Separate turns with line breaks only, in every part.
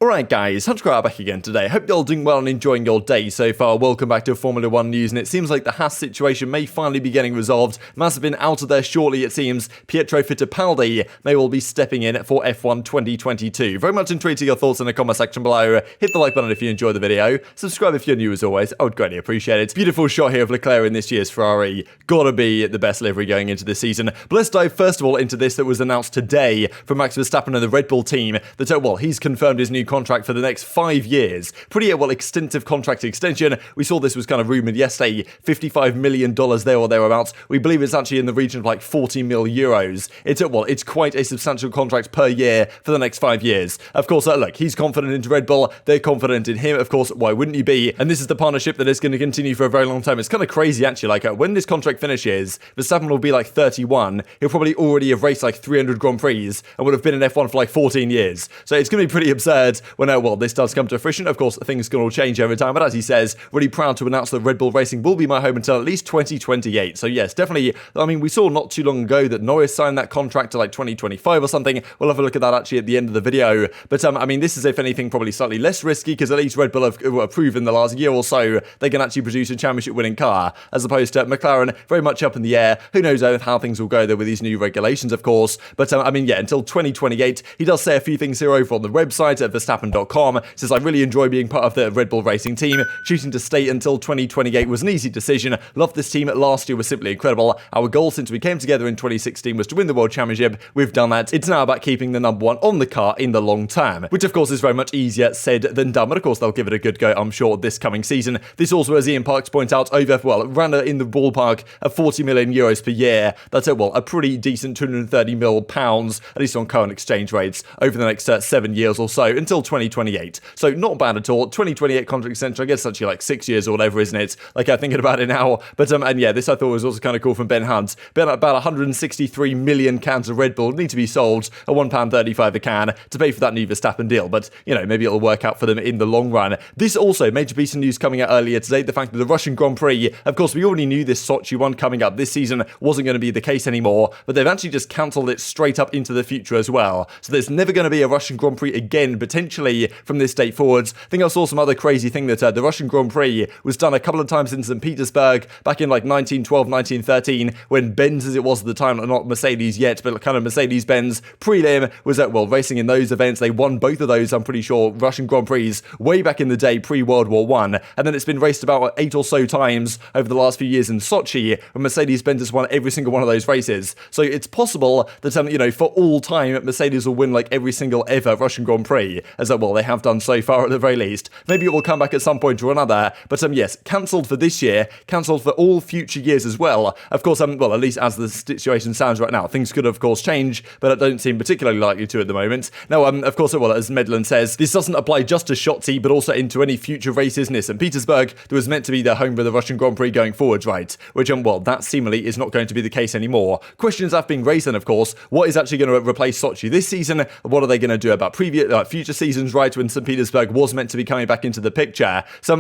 Alright guys, TacticalRab back again today. Hope you're all doing well and enjoying your day so far. Welcome back to Formula 1 news, and it seems like the Haas situation may finally be getting resolved. Mazepin out of there shortly, it seems. Pietro Fittipaldi may well be stepping in for F1 2022. Very much intrigued to your thoughts in the comment section below. Hit the like button if you enjoyed the video. Subscribe if you're new as always. I would greatly appreciate it. Beautiful shot here of Leclerc in this year's Ferrari. Gotta be the best livery going into this season. But let's dive first of all into this that was announced today from Max Verstappen and the Red Bull team that, well, he's confirmed his new contract for the next 5 years. Pretty, extensive contract extension. We saw this was kind of rumoured yesterday. $55 million there or thereabouts. We believe it's actually in the region of like 40 mil euros. It's quite a substantial contract per year for the next 5 years. Of course, look, he's confident in Red Bull. They're confident in him. Of course, why wouldn't you be? And this is the partnership that is going to continue for a very long time. It's kind of crazy, actually. Like, when this contract finishes, Verstappen will be like 31. He'll probably already have raced like 300 Grand Prix and would have been in F1 for like 14 years. So it's going to be pretty absurd when, this does come to fruition. Of course, things can all change over time, but as he says, really proud to announce that Red Bull Racing will be my home until at least 2028. So yes, definitely, we saw not too long ago that Norris signed that contract to like 2025 or something. We'll have a look at that actually at the end of the video. But this is, if anything, probably slightly less risky because at least Red Bull have proven in the last year or so they can actually produce a championship-winning car, as opposed to McLaren, very much up in the air. Who knows how things will go there with these new regulations, of course. But until 2028, he does say a few things here over on the website at Verstappen.com. Says, I really enjoy being part of the Red Bull Racing team. Choosing to stay until 2028 was an easy decision. Loved this team. Last year was simply incredible. Our goal since we came together in 2016 was to win the World Championship. We've done that. It's now about keeping the number one on the car in the long term, which of course is very much easier said than done. But of course they'll give it a good go, I'm sure, this coming season. This also, as Ian Parks points out, ran in the ballpark of 40 million euros per year. That's a pretty decent 230 mil pounds, at least on current exchange rates, over the next 7 years or so until 2028. So not bad at all. 2028 contract extension, I guess it's actually like 6 years or whatever, isn't it? Like, I'm thinking about it now. But this I thought was also kind of cool from Ben Hunt. About 163 million cans of Red Bull need to be sold at £1.35 a can to pay for that new Verstappen deal. But, maybe it'll work out for them in the long run. This also, major piece of news coming out earlier today, the fact that the Russian Grand Prix, of course, we already knew this Sochi one coming up this season wasn't going to be the case anymore, but they've actually just cancelled it straight up into the future as well. So there's never going to be a Russian Grand Prix again, potentially, from this date forwards. I think I saw some other crazy thing that the Russian Grand Prix was done a couple of times in St. Petersburg back in like 1912, 1913, when Benz, as it was at the time, not Mercedes yet, but kind of Mercedes-Benz prelim was racing in those events. They won both of those, I'm pretty sure, Russian Grand Prix way back in the day, pre-World War I. And then it's been raced about 8 or so times over the last few years in Sochi, when Mercedes-Benz has won every single one of those races. So it's possible that, for all time, Mercedes will win like every single ever Russian Grand Prix, as they have done so far at the very least. Maybe it will come back at some point or another, but yes, cancelled for this year, cancelled for all future years as well. Of course, at least as the situation sounds right now, things could of course change, but it don't seem particularly likely to at the moment. Now, of course, as Medland says, this doesn't apply just to Shotzi, but also into any future races near St. Petersburg that was meant to be the home for the Russian Grand Prix going forwards, right? Which, that seemingly is not going to be the case anymore. Questions have been raised then, of course, what is actually going to replace Sochi this season? What are they going to do about future seasons, right, when St. Petersburg was meant to be coming back into the picture? So,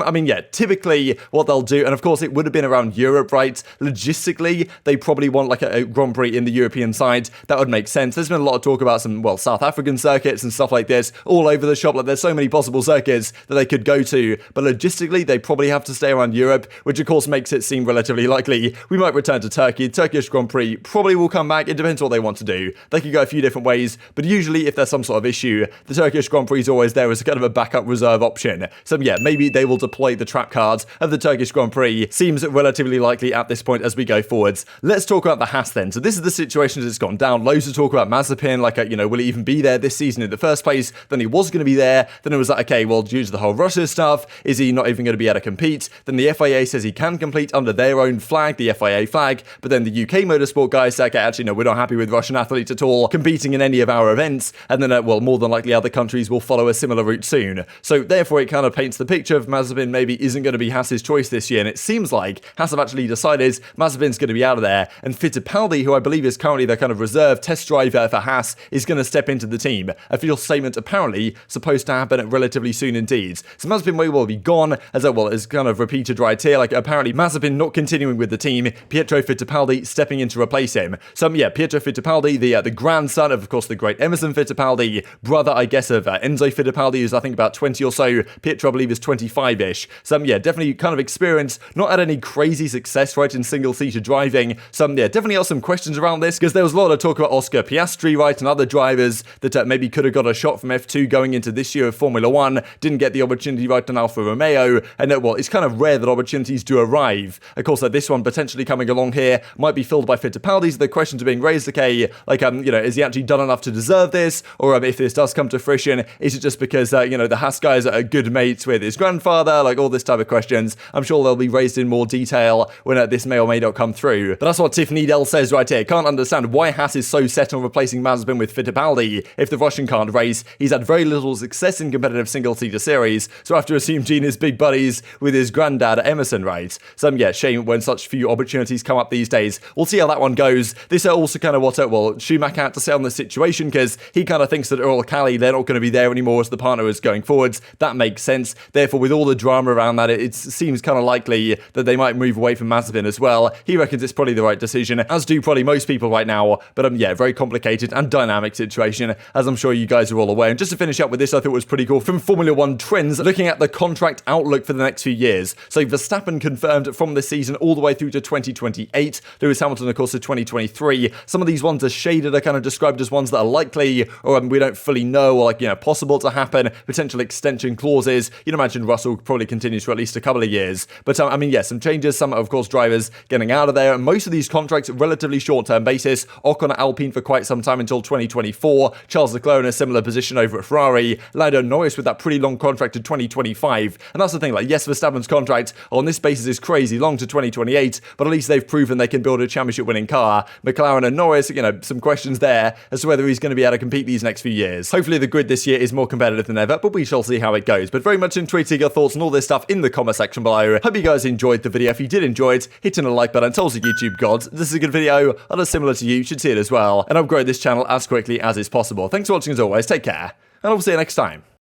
typically what they'll do, and of course it would have been around Europe, right? Logistically, they probably want like a Grand Prix in the European side. That would make sense. There's been a lot of talk about some, South African circuits and stuff like this all over the shop. Like, there's so many possible circuits that they could go to, but logistically, they probably have to stay around Europe, which of course makes it seem relatively likely we might return to Turkey. Turkish Grand Prix probably will come back. It depends what they want to do. They could go a few different ways, but usually if there's some sort of issue, the Turkish Grand Prix is always there as kind of a backup reserve option. So yeah, maybe they will deploy the trap cards of the Turkish Grand Prix. Seems relatively likely at this point as we go forwards. Let's talk about the Haas then. So this is the situation as it's gone down. Loads of talk about Mazepin, will he even be there this season in the first place? Then he was going to be there. Then it was like, okay, due to the whole Russia stuff, is he not even going to be able to compete? Then the FIA says he can compete under their own flag, the FIA flag, but then the UK motorsport guys say, okay, actually, no, we're not happy with Russian athletes at all competing in any of our events. And then, more than likely other countries will follow a similar route soon. So therefore, it kind of paints the picture of Mazepin maybe isn't going to be Haas's choice this year. And it seems like Haas have actually decided Mazepin's going to be out of there. And Fittipaldi, who I believe is currently the kind of reserve test driver for Haas, is going to step into the team. A official statement apparently supposed to happen relatively soon indeed. So Mazepin may well be gone, as is kind of repeated right here. Like, apparently Mazepin not continuing with the team, Pietro Fittipaldi stepping in to replace him. So yeah, Pietro Fittipaldi, the grandson of course, the great Emerson Fittipaldi, brother, I guess, of Enzo Enzo Fittipaldi is, I think, about 20 or so. Pietro, I believe, is 25-ish. So, yeah, definitely kind of experience, not had any crazy success, right, in single-seater driving. So, yeah, definitely are some questions around this, because there was a lot of talk about Oscar Piastri, right, and other drivers that maybe could have got a shot from F2 going into this year of Formula 1, didn't get the opportunity right on Alfa Romeo, and well, it's kind of rare that opportunities do arrive. Of course, this one potentially coming along here might be filled by Fittipaldi, so the questions are being raised, okay, like, is he actually done enough to deserve this, or if this does come to fruition, is it just because, the Haas guys are good mates with his grandfather, like all this type of questions. I'm sure they'll be raised in more detail when this may or may not come through. But that's what Tiffany Dell says right here. Can't understand why Haas is so set on replacing Mazepin with Fittipaldi. If the Russian can't race, he's had very little success in competitive single-seater series, so I have to assume Gene is big buddies with his granddad Emerson, right? So yeah, shame when such few opportunities come up these days. We'll see how that one goes. This is also kind of what Schumacher had to say on the situation, because he kind of thinks that Earl Cali, they're not going to be there anymore as the partner is going forwards. That makes sense. Therefore, with all the drama around that, it seems kind of likely that they might move away from Mazepin as well. He reckons it's probably the right decision, as do probably most people right now. But yeah, very complicated and dynamic situation, as I'm sure you guys are all aware. And just to finish up with this, I thought was pretty cool from Formula 1 Trends, looking at the contract outlook for the next few years. So Verstappen confirmed from this season all the way through to 2028. Lewis Hamilton, of course, to 2023. Some of these ones are shaded, are kind of described as ones that are likely, or we don't fully know, or possible to happen, potential extension clauses. You'd imagine Russell probably continues for at least a couple of years. But some changes, some, of course, drivers getting out of there. And most of these contracts, relatively short-term basis. Ocon at Alpine for quite some time until 2024. Charles Leclerc in a similar position over at Ferrari. Lando Norris with that pretty long contract to 2025. And that's the thing, yes, Verstappen's contract on this basis is crazy long to 2028, but at least they've proven they can build a championship-winning car. McLaren and Norris, some questions there as to whether he's going to be able to compete these next few years. Hopefully the grid this year is more competitive than ever, but we shall see how it goes. But very much enjoyed your thoughts and all this stuff in the comment section below. Hope you guys enjoyed the video. If you did enjoy it, hitting a like button tells the YouTube gods this is a good video, others similar to you should see it as well, and I'll grow this channel as quickly as is possible. Thanks for watching as always, take care, and I'll see you next time.